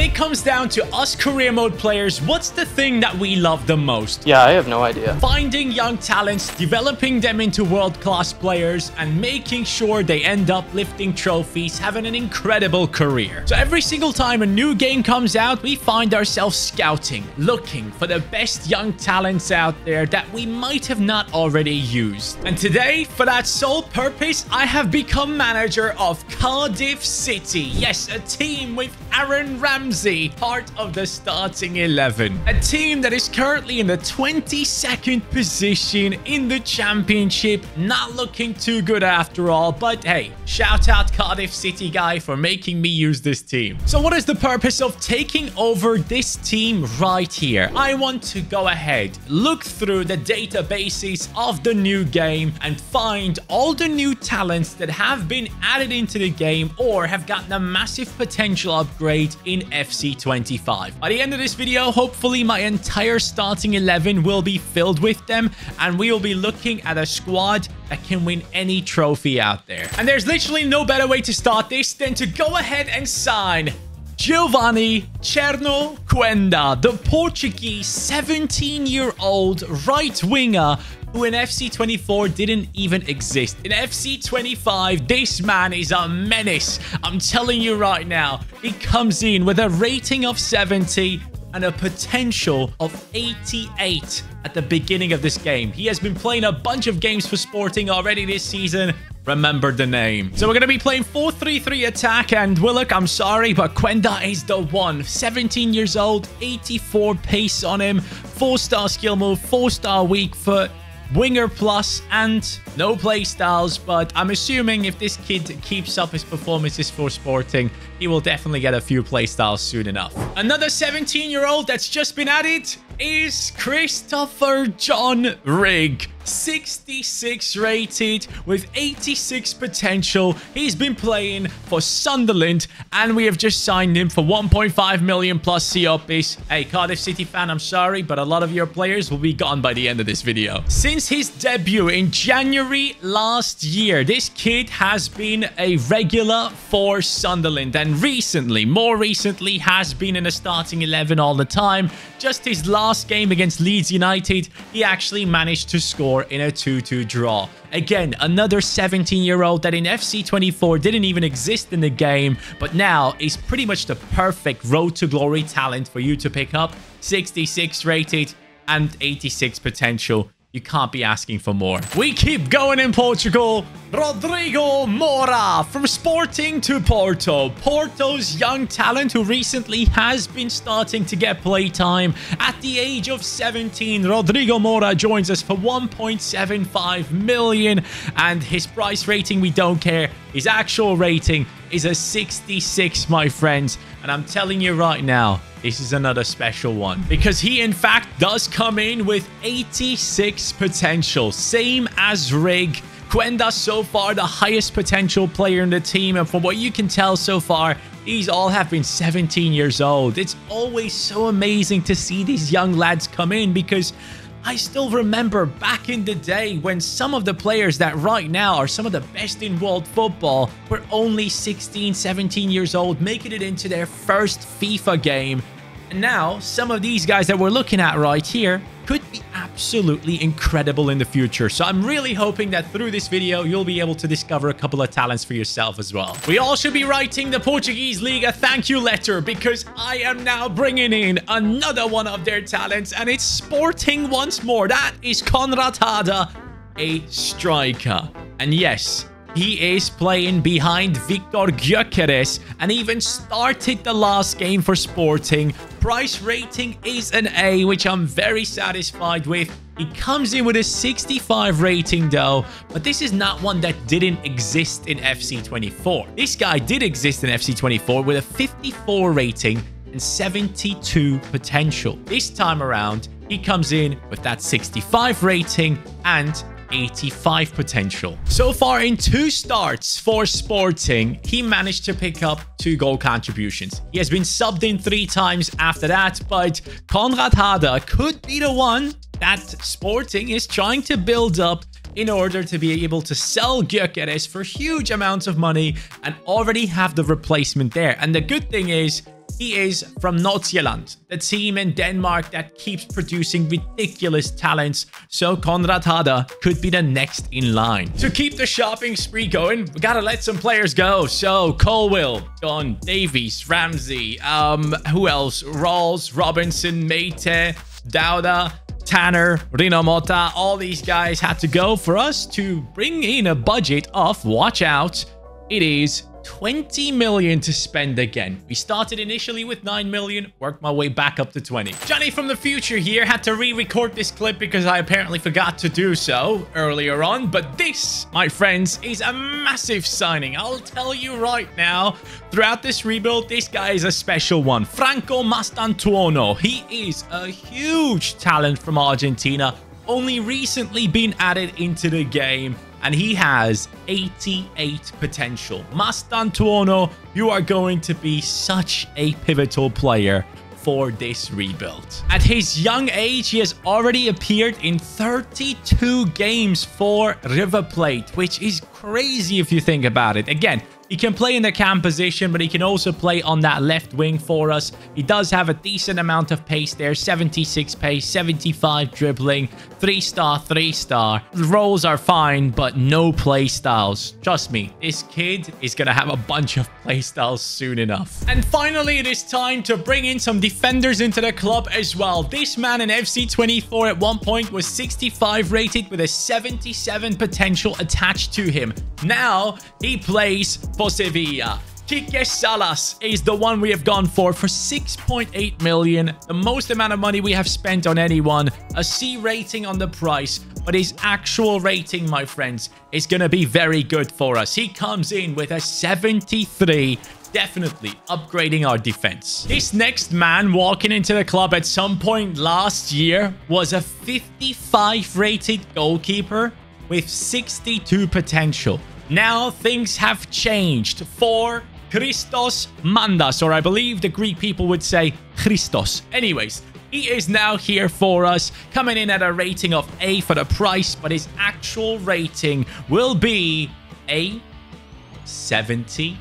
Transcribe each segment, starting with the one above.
it comes down to us career mode players, what's the thing that we love the most? Yeah, I have no idea. Finding young talents, developing them into world-class players, and making sure they end up lifting trophies, having an incredible career. So every single time a new game comes out, we find ourselves scouting, looking for the best young talents out there that we might have not already used. And today, for that sole purpose, I have become manager of Cardiff City. Yes, a team with Aaron Ramsey, part of the starting 11. A team that is currently in the 22nd position in the championship. Not looking too good after all, but hey, shout out Cardiff City guy for making me use this team. So what is the purpose of taking over this team right here? I want to go ahead, look through the databases of the new game and find all the new talents that have been added into the game or have gotten a massive potential upgrade in FC25. By the end of this video, hopefully my entire starting 11 will be filled with them, and we will be looking at a squad that can win any trophy out there. And there's literally no better way to start this than to go ahead and sign Giovani Quenda, the Portuguese 17-year-old right winger who in FC24 didn't even exist. In FC25, this man is a menace. I'm telling you right now, he comes in with a rating of 70 and a potential of 88 at the beginning of this game. He has been playing a bunch of games for Sporting already this season. Remember the name. So we're going to be playing 4-3-3 attack, and Willock, I'm sorry, but Quenda is the one. 17 years old, 84 pace on him, 4-star skill move, 4-star weak foot, winger plus, and no play styles, but I'm assuming if this kid keeps up his performances for Sporting, he will definitely get a few play styles soon enough. Another 17-year-old that's just been added is Christopher John Rigg. 66 rated with 86 potential. He's been playing for Sunderland and we have just signed him for 1.5 million plus COPs. Hey, Cardiff City fan, I'm sorry, but a lot of your players will be gone by the end of this video. Since his debut in January last year, this kid has been a regular for Sunderland and more recently has been in a starting 11 all the time. Just his last game against Leeds United, he actually managed to score in a 2-2 draw. Again, another 17-year-old that in FC24 didn't even exist in the game, but now is pretty much the perfect road to glory talent for you to pick up. 66 rated and 86 potential. You can't be asking for more. We keep going in Portugal. Rodrigo Moa from Sporting to Porto. Porto's young talent who recently has been starting to get playtime. At the age of 17, Rodrigo Moa joins us for 1.75 million. And his price rating, we don't care. His actual rating is a 66, my friends. And I'm telling you right now, this is another special one because he in fact does come in with 86 potential, same as Rigg. Quenda so far the highest potential player in the team, and from what you can tell so far, these all have been 17 years old. It's always so amazing to see these young lads come in because I still remember back in the day when some of the players that right now are some of the best in world football were only 16, 17 years old, making it into their first FIFA game. And now, some of these guys that we're looking at right here could be absolutely incredible in the future. So I'm really hoping that through this video, you'll be able to discover a couple of talents for yourself as well. We all should be writing the Portuguese League a thank you letter because I am now bringing in another one of their talents, and it's Sporting once more. That is Conrad Astria, a striker. And yes, he is playing behind Victor Gyökeres and even started the last game for Sporting. Price rating is an A, which I'm very satisfied with. He comes in with a 65 rating though, but this is not one that didn't exist in FC24. This guy did exist in FC24 with a 54 rating and 72 potential. This time around, he comes in with that 65 rating and 85 potential. So far in 2 starts for Sporting, he managed to pick up 2 goal contributions. He has been subbed in 3 times after that, but Conrad Astria could be the one that Sporting is trying to build up in order to be able to sell Gyökeres for huge amounts of money and already have the replacement there. And the good thing is, he is from Nordsjælland, the team in Denmark that keeps producing ridiculous talents. So Conrad could be the next in line. To keep the shopping spree going, we gotta let some players go. So Colwill, gone. Davies, Ramsey, who else? Rawls, Robinson, Mate, Dauda, Tanner, Rino Mota. All these guys had to go for us to bring in a budget of, watch out, it is 20 million to spend again. We started initially with 9 million, worked my way back up to 20. Johnny from the future here had to re-record this clip because I apparently forgot to do so earlier on. But this, my friends, is a massive signing. I'll tell you right now, throughout this rebuild, this guy is a special one. Franco Mastantuono. He is a huge talent from Argentina, only recently been added into the game, and he has 88 potential. Mastantuono, you are going to be such a pivotal player for this rebuild. At his young age, he has already appeared in 32 games for River Plate, which is crazy if you think about it. Again, he can play in the cam position, but he can also play on that left wing for us. He does have a decent amount of pace there. 76 pace, 75 dribbling, 3-star, 3-star. The roles are fine, but no play styles. Trust me, this kid is going to have a bunch of play styles soon enough. And finally, it is time to bring in some defenders into the club as well. This man in FC24 at one point was 65 rated with a 77 potential attached to him. Now, he plays for Sevilla. Kiz Salas is the one we have gone for 6.8 million. The most amount of money we have spent on anyone. A C rating on the price. But his actual rating, my friends, is going to be very good for us. He comes in with a 73. Definitely upgrading our defense. This next man walking into the club at some point last year was a 55 rated goalkeeper with 62 potential. Now things have changed for Christos Mandas, or I believe the Greek people would say Christos. Anyways, he is now here for us, coming in at a rating of A for the price, but his actual rating will be a 72.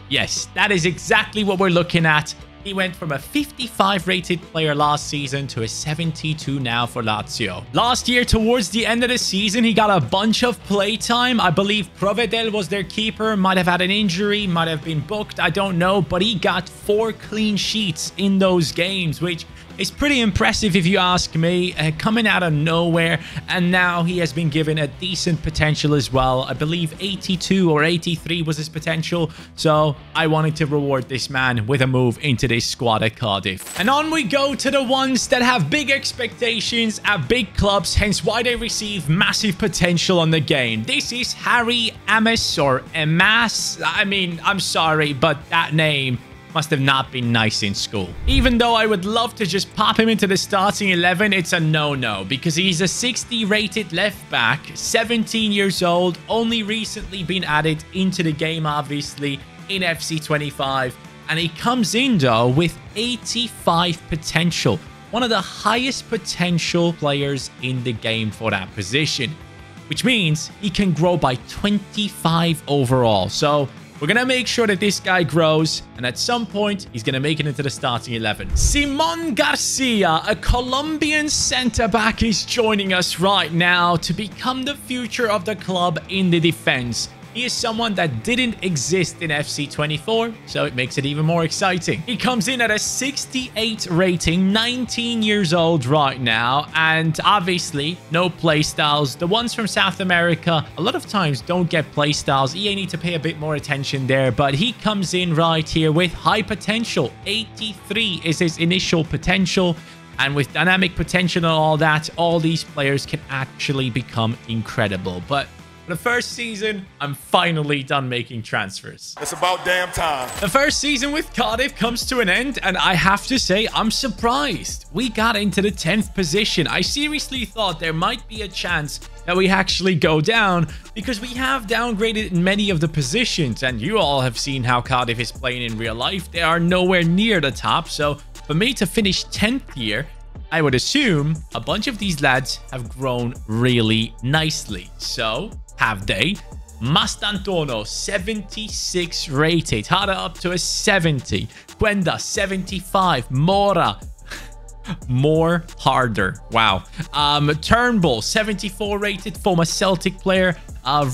Yes, that is exactly what we're looking at. He went from a 55 rated player last season to a 72 now for Lazio. Last year, towards the end of the season, he got a bunch of play time. I believe Provedel was their keeper, might have had an injury, might have been booked, I don't know, but he got 4 clean sheets in those games, which is pretty impressive if you ask me, coming out of nowhere. And now he has been given a decent potential as well. I believe 82 or 83 was his potential. So I wanted to reward this man with a move into this squad at Cardiff. And on we go to the ones that have big expectations at big clubs, hence why they receive massive potential on the game. This is Harry Amas, or Amas. I mean, I'm sorry, but that name must have not been nice in school. Even though I would love to just pop him into the starting 11, it's a no-no because he's a 60 rated left back, 17 years old, only recently been added into the game, obviously, in FC25. And he comes in, though, with 85 potential. One of the highest potential players in the game for that position, which means he can grow by 25 overall. So we're going to make sure that this guy grows, and at some point, he's going to make it into the starting 11. Simon Garcia, a Colombian centre-back, is joining us right now to become the future of the club in the defense. He is someone that didn't exist in FC24, so it makes it even more exciting. He comes in at a 68 rating, 19 years old right now, and obviously no playstyles. The ones from South America a lot of times don't get playstyles. EA need to pay a bit more attention there, but he comes in right here with high potential. 83 is his initial potential. And with dynamic potential and all that, all these players can actually become incredible. But for the first season, I'm finally done making transfers. It's about damn time. The first season with Cardiff comes to an end, and I have to say, I'm surprised. We got into the 10th position. I seriously thought there might be a chance that we actually go down because we have downgraded in many of the positions, and you all have seen how Cardiff is playing in real life. They are nowhere near the top, so for me to finish 10th here, I would assume a bunch of these lads have grown really nicely. So, have they? Mastantuono, 76 rated. Hada up to a 70. Quenda, 75. Mora, more harder. Wow. Turnbull, 74 rated, former Celtic player.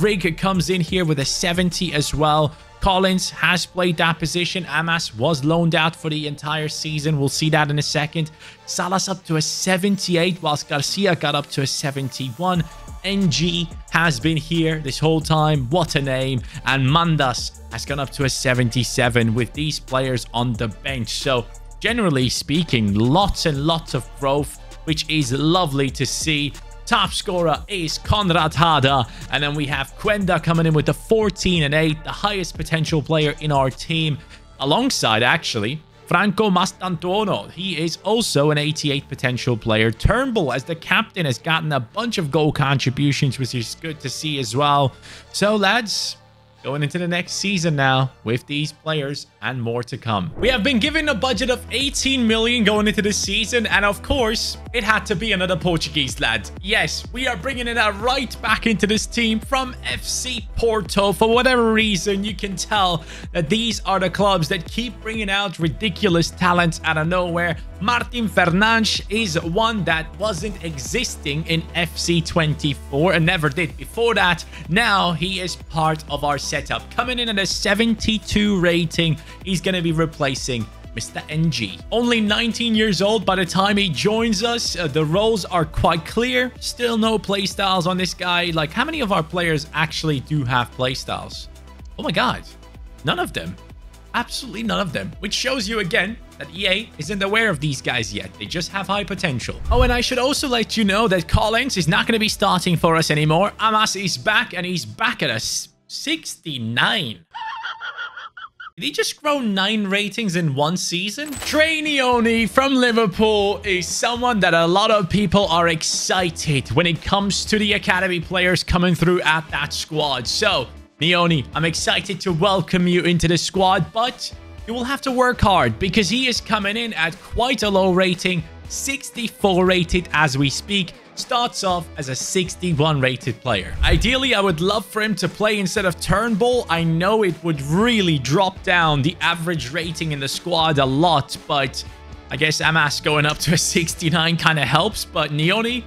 Rig comes in here with a 70 as well. Collins has played that position. Amas was loaned out for the entire season. We'll see that in a second. Salas up to a 78, whilst Garcia got up to a 71. NG has been here this whole time. What a name. And Mandas has gone up to a 77 with these players on the bench. So, generally speaking, lots and lots of growth, which is lovely to see. Top scorer is Conrad Hada, and then we have Quenda coming in with the 14 and 8, the highest potential player in our team, alongside actually Franco Mastantuono. He is also an 88 potential player. Turnbull, as the captain, has gotten a bunch of goal contributions, which is good to see as well. So lads, going into the next season now with these players and more to come. We have been given a budget of 18 million going into the season, and of course it had to be another Portuguese lad. Yes, we are bringing it right back into this team from FC Porto. For whatever reason, you can tell that these are the clubs that keep bringing out ridiculous talents out of nowhere. Martin Fernand is one that wasn't existing in FC 24 and never did before that. Now he is part of our setup, coming in at a 72 rating. He's going to be replacing Mr. NG. Only 19 years old by the time he joins us. The roles are quite clear. Still no playstyles on this guy. Like, how many of our players actually do have playstyles? Oh my god, none of them. Absolutely none of them, which shows you again that EA isn't aware of these guys yet. They just have high potential. Oh, and I should also let you know that Collins is not going to be starting for us anymore. Amas is back, and he's back at a 69. Did he just grow 9 ratings in one season? Neoni from Liverpool is someone that a lot of people are excited when it comes to the academy players coming through at that squad. So, Neoni, I'm excited to welcome you into the squad, but you will have to work hard because he is coming in at quite a low rating, 64 rated as we speak. Starts off as a 61 rated player. Ideally, I would love for him to play instead of Turnbull. I know it would really drop down the average rating in the squad a lot, but I guess Amas going up to a 69 kind of helps. But Neoni,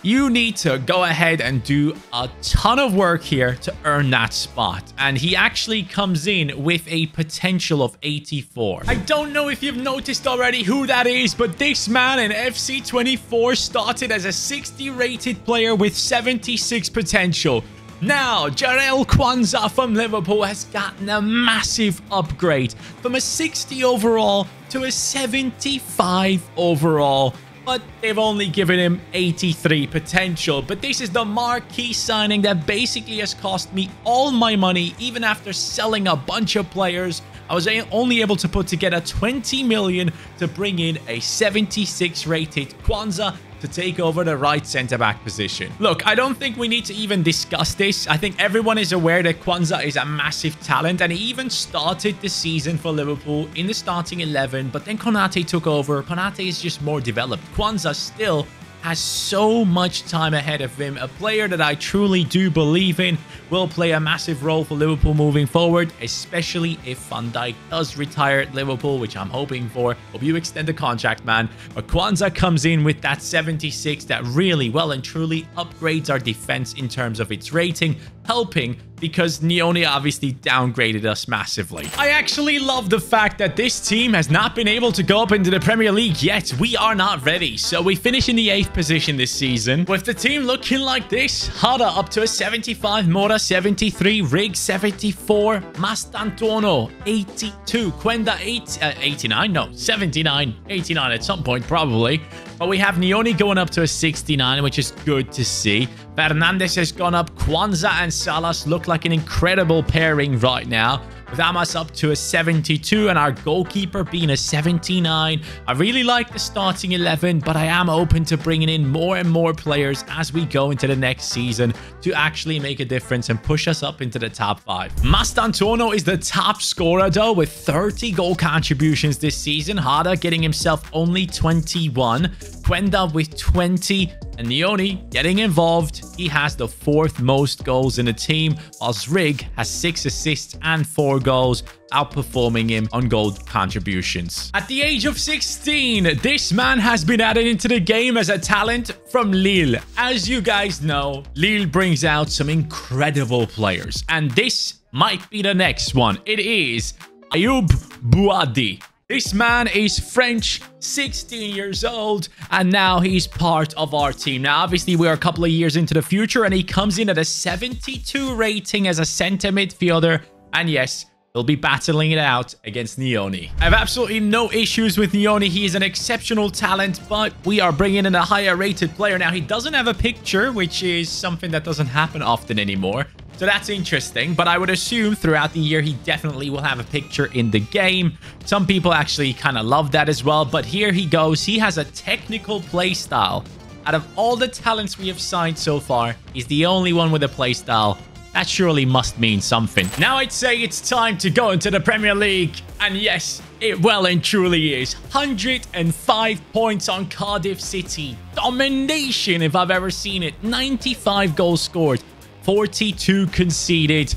you need to go ahead and do a ton of work here to earn that spot. And he actually comes in with a potential of 84. I don't know if you've noticed already who that is, but this man in FC 24 started as a 60 rated player with 76 potential. Now, Jarell Quanza from Liverpool has gotten a massive upgrade from a 60 overall to a 75 overall. But they've only given him 83 potential. But this is the marquee signing that basically has cost me all my money. Even after selling a bunch of players, I was only able to put together 20 million to bring in a 76 rated Quanza to take over the right centre-back position. Look, I don't think we need to even discuss this. I think everyone is aware that Quanza is a massive talent, and he even started the season for Liverpool in the starting 11, but then Konate took over. Konate is just more developed. Quanza still has so much time ahead of him. A player that I truly do believe in will play a massive role for Liverpool moving forward, especially if Van Dijk does retire at Liverpool, which I'm hoping for. Hope you extend the contract, man. But Quanza comes in with that 76 that really well and truly upgrades our defense in terms of its rating, helping because Neoni obviously downgraded us massively. I actually love the fact that this team has not been able to go up into the Premier League yet. We are not ready. So we finish in the 8th position this season. With the team looking like this, Hada up to a 75, Mora 73, Rig 74, Mastantuono 82, Quenda 89, no, 79, 89 at some point probably. But we have Neoni going up to a 69, which is good to see. Fernandez has gone up. Quanza and Salas look like an incredible pairing right now, with Amas up to a 72 and our goalkeeper being a 79. I really like the starting 11, but I am open to bringing in more and more players as we go into the next season to actually make a difference and push us up into the top 5. Mastantuono is the top scorer though, with 30 goal contributions this season. Hada getting himself only 21. Quenda with 20, and Neoni getting involved. He has the 4th most goals in the team, whilst Rig has 6 assists and 4 goals, outperforming him on goal contributions. At the age of 16, this man has been added into the game as a talent from Lille. As you guys know, Lille brings out some incredible players, and this might be the next one. It is Buadi. This man is French, 16 years old, and now he's part of our team. Now, obviously, we're a couple of years into the future, and he comes in at a 72 rating as a center midfielder. And yes, he'll be battling it out against Neoni. I have absolutely no issues with Neoni. He is an exceptional talent, but we are bringing in a higher rated player. Now, he doesn't have a picture, which is something that doesn't happen often anymore. So that's interesting, but I would assume throughout the year he definitely will have a picture in the game. Some people actually kind of love that as well, but here he goes. He has a technical play style. Out of all the talents we have signed so far, he's the only one with a play style. That surely must mean something. Now I'd say it's time to go into the Premier League. And yes, it well and truly is. 105 points on Cardiff City. Domination if I've ever seen it. 95 goals scored. 42 conceded.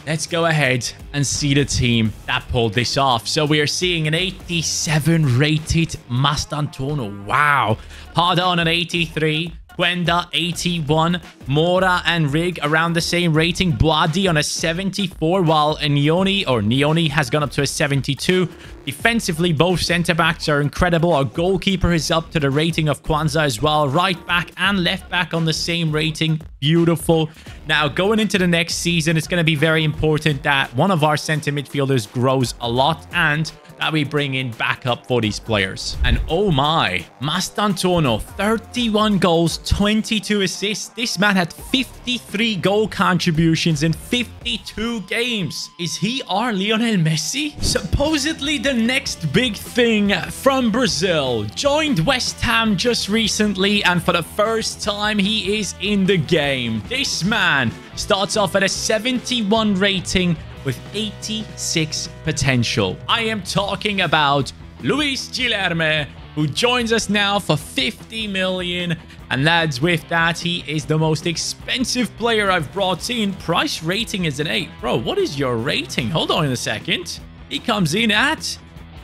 Let's go ahead and see the team that pulled this off. So we are seeing an 87 rated Mastantuono. Wow. Harder on an 83. Quenda 81, Mora and Rig around the same rating, Buadi on a 74, while Neoni has gone up to a 72. Defensively, both centre-backs are incredible. Our goalkeeper is up to the rating of Quanza as well. Right back and left back on the same rating. Beautiful. Now, going into the next season, it's going to be very important that one of our centre midfielders grows a lot and that we bring in backup for these players. And oh my, Mastantuono, 31 goals, 22 assists. This man had 53 goal contributions in 52 games. Is he our Lionel Messi? Supposedly the next big thing from Brazil. Joined West Ham just recently, and for the first time, he is in the game. This man starts off at a 71 rating with 86 potential. I am talking about Luis Guilherme, who joins us now for 50 million. And lads, with that, he is the most expensive player I've brought in. Price rating is an 8. Bro, what is your rating? Hold on a second. He comes in at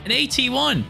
an 81.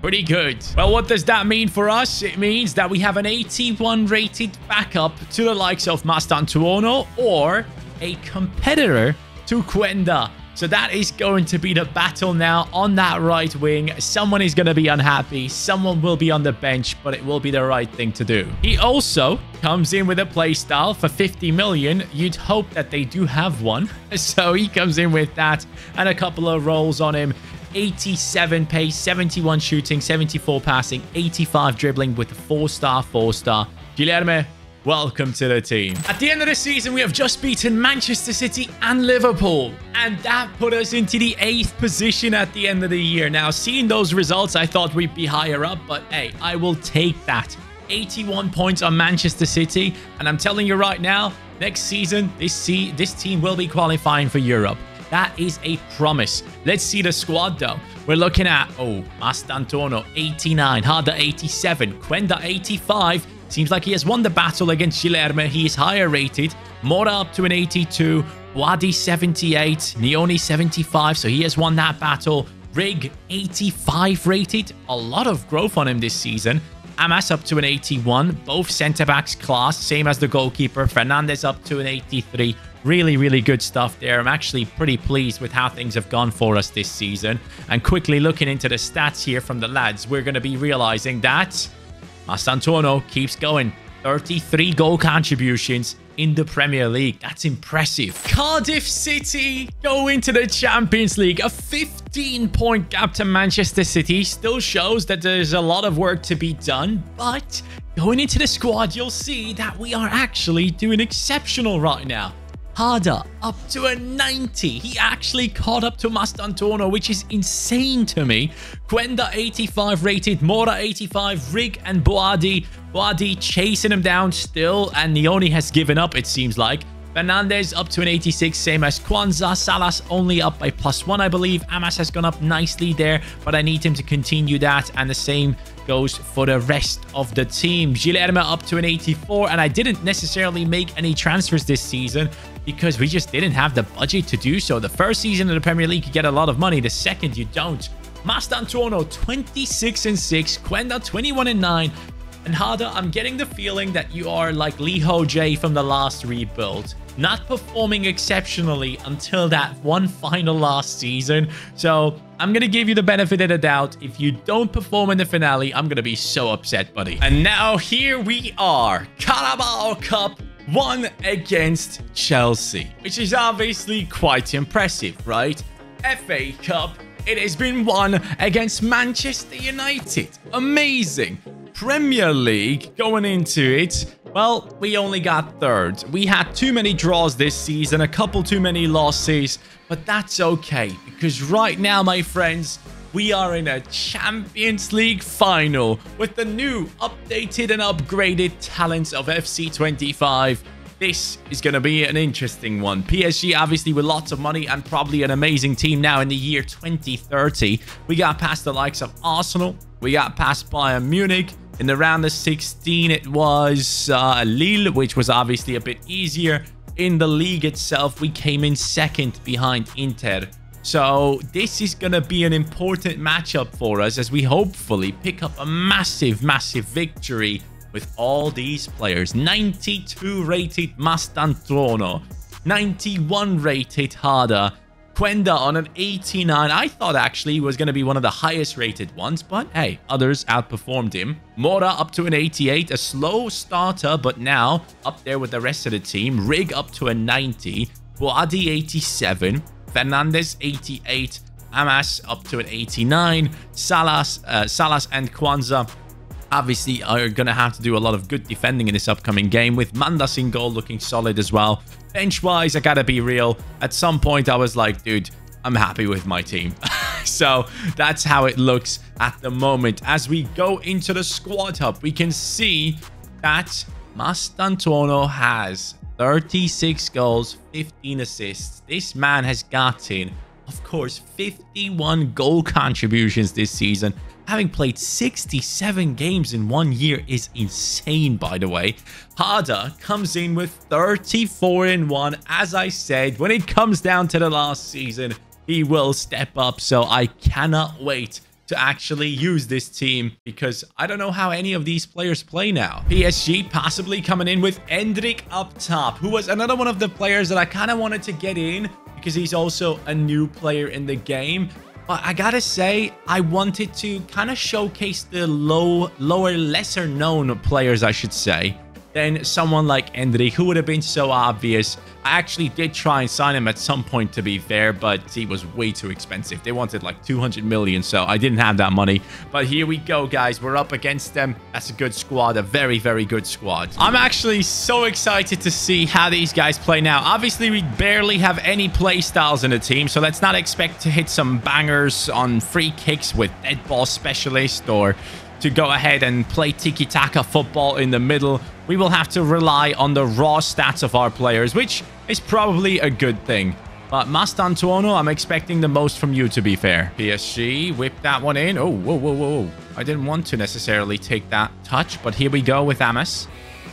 Pretty good. Well, what does that mean for us? It means that we have an 81 rated backup to the likes of Mastantuono or a competitor to Quenda. So that is going to be the battle now on that right wing. Someone is going to be unhappy. Someone will be on the bench, but it will be the right thing to do. He also comes in with a play style for 50 million. You'd hope that they do have one. So he comes in with that and a couple of rolls on him. 87 pace, 71 shooting, 74 passing, 85 dribbling with a 4-star. Guilherme, welcome to the team. At the end of the season, we have just beaten Manchester City and Liverpool, and that put us into the 8th position at the end of the year. Now, seeing those results, I thought we'd be higher up, but hey, I will take that. 81 points on Manchester City, and I'm telling you right now, next season, this team will be qualifying for Europe. That is a promise. Let's see the squad, though. We're looking at, Mastantuono, 89, Harder, 87, Quenda, 85. Seems like he has won the battle against Guilherme. He is higher rated. Mora up to an 82. Buadi 78. Neoni 75. So he has won that battle. Rig 85 rated. A lot of growth on him this season. Amas up to an 81. Both centre-backs class. Same as the goalkeeper. Fernand up to an 83. Really, really good stuff there. I'm actually pretty pleased with how things have gone for us this season. And quickly looking into the stats here from the lads, we're going to be realizing that Mastantuono keeps going. 33 goal contributions in the Premier League. That's impressive. Cardiff City go into the Champions League. A 15-point gap to Manchester City still shows that there's a lot of work to be done. But going into the squad, you'll see that we are actually doing exceptional right now. Harder up to a 90. He actually caught up to Mastantuono, which is insane to me. Quenda 85 rated, Mora 85, Rig and Buadi chasing him down still, and Neoni has given up, it seems like. Fernandez up to an 86, same as Quanza. Salas only up by +1, I believe. Amas has gone up nicely there, but I need him to continue that. And the same goes for the rest of the team. Guilherme up to an 84, and I didn't necessarily make any transfers this season because we just didn't have the budget to do so. The first season in the Premier League, you get a lot of money. The second, you don't. Mastantuono, 26-6. Quenda, 21-9. And Hada, I'm getting the feeling that you are like Lee Ho Jae from the last rebuild. Not performing exceptionally until that one final last season. So I'm going to give you the benefit of the doubt. If you don't perform in the finale, I'm going to be so upset, buddy. And now here we are. Carabao Cup 1 against Chelsea, which is obviously quite impressive, right? FA Cup, it has been won against Manchester United. Amazing. Premier League, going into it, well, we only got third. We had too many draws this season, a couple too many losses, but that's okay, because right now, my friends, we are in a Champions League final with the new, updated and upgraded talents of FC25. This is going to be an interesting one. PSG, obviously, with lots of money and probably an amazing team now in the year 2030. We got past the likes of Arsenal. We got past Bayern Munich. In the round of 16, it was Lille, which was obviously a bit easier. In the league itself, we came in second behind Inter. So this is going to be an important matchup for us as we hopefully pick up a massive, massive victory with all these players. 92 rated Mastantuono, 91 rated Hada, Quenda on an 89. I thought actually he was going to be one of the highest rated ones, but hey, others outperformed him. Mora up to an 88, a slow starter, but now up there with the rest of the team. Rig up to a 90, Buadi 87, Fernandez 88, Amas up to an 89, Salas and Quanza obviously are going to have to do a lot of good defending in this upcoming game, with Mandas in goal looking solid as well. Bench-wise, I gotta be real. At some point, I was like, dude, I'm happy with my team. So that's how it looks at the moment. As we go into the squad hub, we can see that Mastantuono has 36 goals, 15 assists. This man has gotten, of course, 51 goal contributions this season. Having played 67 games in 1 year is insane, by the way. Hada comes in with 34-1. As I said, when it comes down to the last season, he will step up. So I cannot wait to actually use this team, because I don't know how any of these players play now. PSG possibly coming in with Endrick up top, who was another one of the players that I kind of wanted to get in because he's also a new player in the game. But I gotta say, I wanted to kind of showcase the lower, lesser known players, I should say, than someone like Endrick, who would have been so obvious. I actually did try and sign him at some point, to be fair, but he was way too expensive. They wanted like 200 million, so I didn't have that money. But here we go, guys. We're up against them. That's a good squad, a very, very good squad. I'm actually so excited to see how these guys play now. Obviously, we barely have any play styles in the team, so let's not expect to hit some bangers on free kicks with dead ball specialist, or to go ahead and play tiki-taka football in the middle. We will have to rely on the raw stats of our players, which is probably a good thing. But Mastantuono, I'm expecting the most from you, to be fair. PSG, whip that one in. Oh, whoa, whoa, whoa. I didn't want to necessarily take that touch, but here we go with Amas.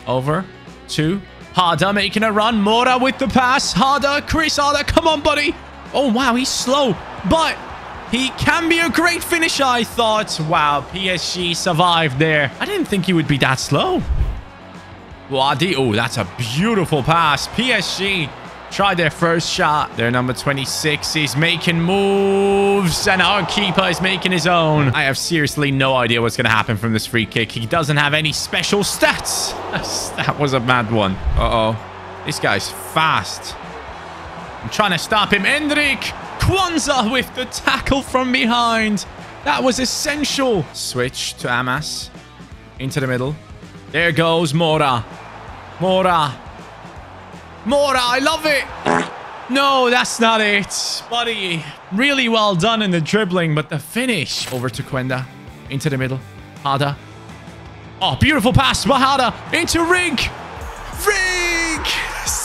Over to Hada, making a run. Mora with the pass. Hada, Chris Hada, come on, buddy. Oh, wow, he's slow, but he can be a great finisher, I thought. Wow, PSG survived there. I didn't think he would be that slow. Buadi, oh, that's a beautiful pass. PSG tried their first shot. Their number 26 is making moves, and our keeper is making his own. I have seriously no idea what's going to happen from this free kick. He doesn't have any special stats. That was a mad one. Uh-oh. This guy's fast. I'm trying to stop him. Endrick. Quanza with the tackle from behind. That was essential. Switch to Amas. Into the middle. There goes Mora. Mora. Mora, I love it. No, that's not it. Buddy, really well done in the dribbling, but the finish. Over to Quenda. Into the middle. Hada. Oh, beautiful pass. Hada into Rig. Rig.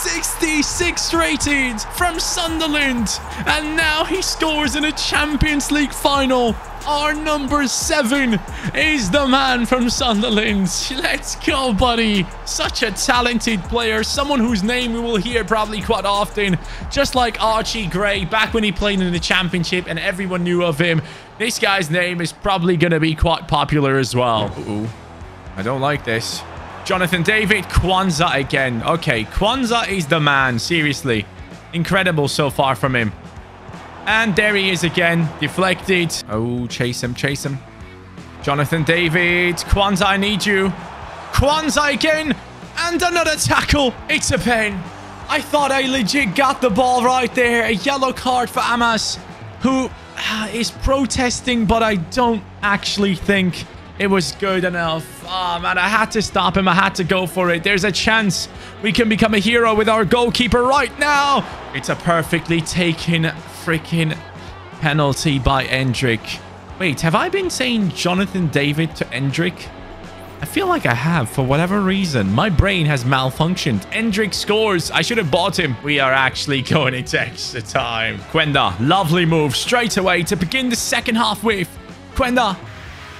66 rated from Sunderland. And now he scores in a Champions League final. Our number 7 is the man from Sunderland. Let's go, buddy. Such a talented player. Someone whose name we will hear probably quite often. Just like Archie Gray back when he played in the Championship and everyone knew of him. This guy's name is probably going to be quite popular as well. Uh-oh. I don't like this. Jonathan David, Quanza again. Okay, Quanza is the man. Seriously. Incredible so far from him. And there he is again. Deflected. Oh, chase him, chase him. Jonathan David. Quanza, I need you. Quanza again. And another tackle. It's a pen. I thought I legit got the ball right there. A yellow card for Amas, who is protesting, but I don't actually think it was good enough. Oh, man, I had to stop him. I had to go for it. There's a chance we can become a hero with our goalkeeper right now. It's a perfectly taken freaking penalty by Endrick. Wait, have I been saying Jonathan David to Endrick? I feel like I have for whatever reason. My brain has malfunctioned. Endrick scores. I should have bought him. We are actually going into extra time. Quenda, lovely move straight away to begin the second half with. Quenda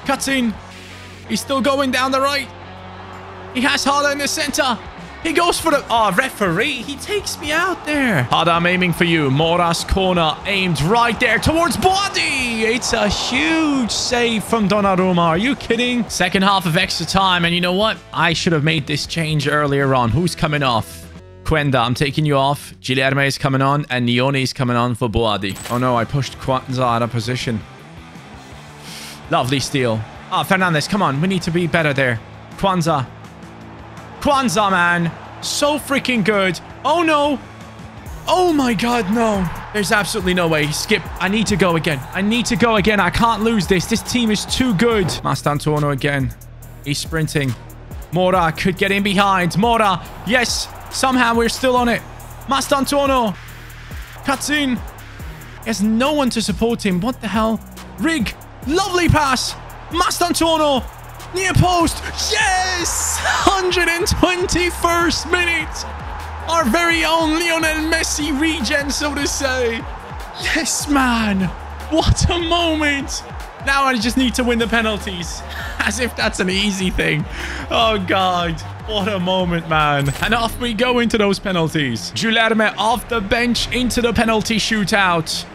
cuts in. He's still going down the right. He has Hada in the center. He goes for the... Oh, referee. He takes me out there. Hada, I'm aiming for you. Mora's corner aimed right there towards Buadi. It's a huge save from Donnarumma. Are you kidding? Second half of extra time. And you know what? I should have made this change earlier on. Who's coming off? Quenda, I'm taking you off. Guilherme is coming on. And Neoni is coming on for Buadi. Oh, no. I pushed Quanza out of position. Lovely steal. Oh, Fernandez, come on. We need to be better there. Quanza. Quanza, man. So freaking good. Oh, no. Oh, my God, no. There's absolutely no way. Skip. I need to go again. I need to go again. I can't lose this. This team is too good. Mastantuono again. He's sprinting. Mora could get in behind. Mora. Yes. Somehow we're still on it. Mastantuono. Cuts in. He has no one to support him. What the hell? Rig. Lovely pass. Mastantuono. Near post. Yes! 121st minute. Our very own Lionel Messi regen, so to say. Yes, man. What a moment. Now I just need to win the penalties. As if that's an easy thing. Oh, God. What a moment, man. And off we go into those penalties. Guilherme off the bench into the penalty shootout.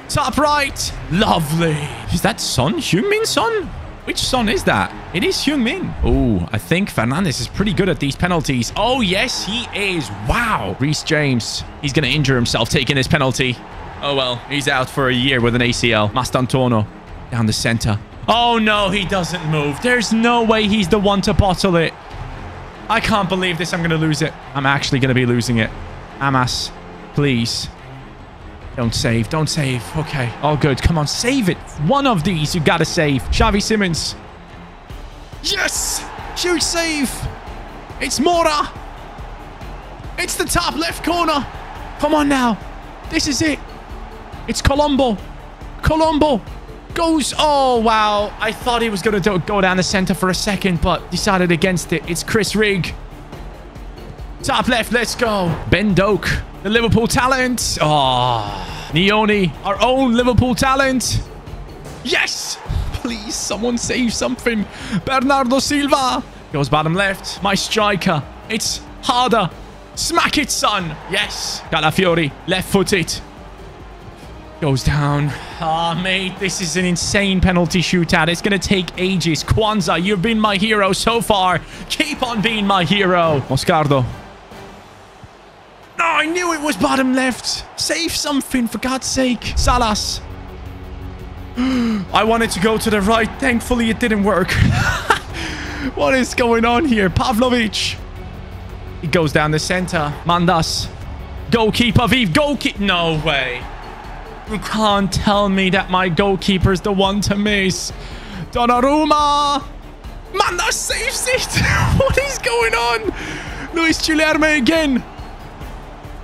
Top right. Lovely. Is that Son? Heung-min Son? Which Son is that? It is Heung-min. Oh, I think Fernandez is pretty good at these penalties. Oh, yes, he is. Wow. Reece James. He's going to injure himself taking his penalty. Oh, well. He's out for a year with an ACL. Mastantuono down the center. Oh, no, he doesn't move. There's no way he's the one to bottle it. I can't believe this. I'm going to lose it. I'm actually going to be losing it. Amas, please. Don't save. Don't save. Okay. All good. Come on. Save it. One of these you got to save. Xavi Simons. Yes! Huge save. It's Mora. It's the top left corner. Come on now. This is it. It's Colombo. Colombo goes. Oh, wow. I thought he was going to go down the center for a second, but decided against it. It's Chris Rig. Top left. Let's go. Ben Doak. The Liverpool talent. Oh, Neoni, our own Liverpool talent. Yes. Please, someone save something. Bernardo Silva. Goes bottom left. My striker. It's Hada. Smack it, son. Yes. Calafiori. Left-footed. Goes down. Ah, mate, this is an insane penalty shootout. It's going to take ages. Quanza, you've been my hero so far. Keep on being my hero. Moscardo. No, I knew it was bottom left. Save something, for God's sake. Salas. I wanted to go to the right. Thankfully, it didn't work. What is going on here? Pavlovic. He goes down the center. Mandas. Goalkeeper. Vive. Goalkeeper. No way. You can't tell me that my goalkeeper's the one to miss. Donnarumma. Mandas saves it. What is going on? Luis Guilherme again.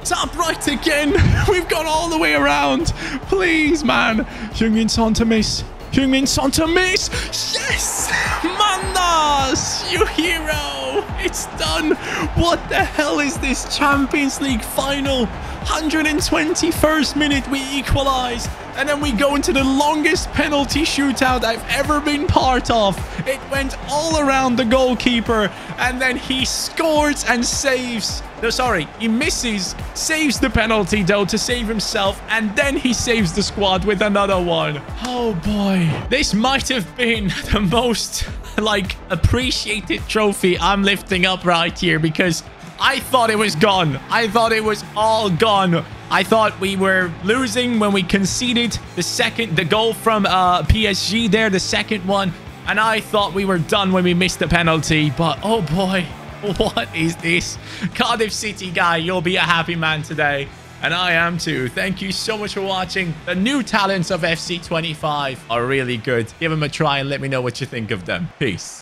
Top right again. We've gone all the way around. Please, man. Heung-min Son to miss. Heung-min Son to miss. Yes! Mandas! You hero! go. It's done. What the hell is this Champions League final? 121st minute, we equalize. And then we go into the longest penalty shootout I've ever been part of. It went all around the goalkeeper. And then he scores and saves. No, sorry, he misses, saves the penalty, though, to save himself. And then he saves the squad with another one. Oh, boy. This might have been the most, like, appreciated trophy I'm lifting up right here, because I thought it was gone. I thought it was all gone. I thought we were losing when we conceded the goal from PSG there, the second one. And I thought we were done when we missed the penalty. But, oh, boy. What is this? Cardiff City guy, you'll be a happy man today. And I am too. Thank you so much for watching. The new talents of FC 25 are really good. Give them a try and let me know what you think of them. Peace.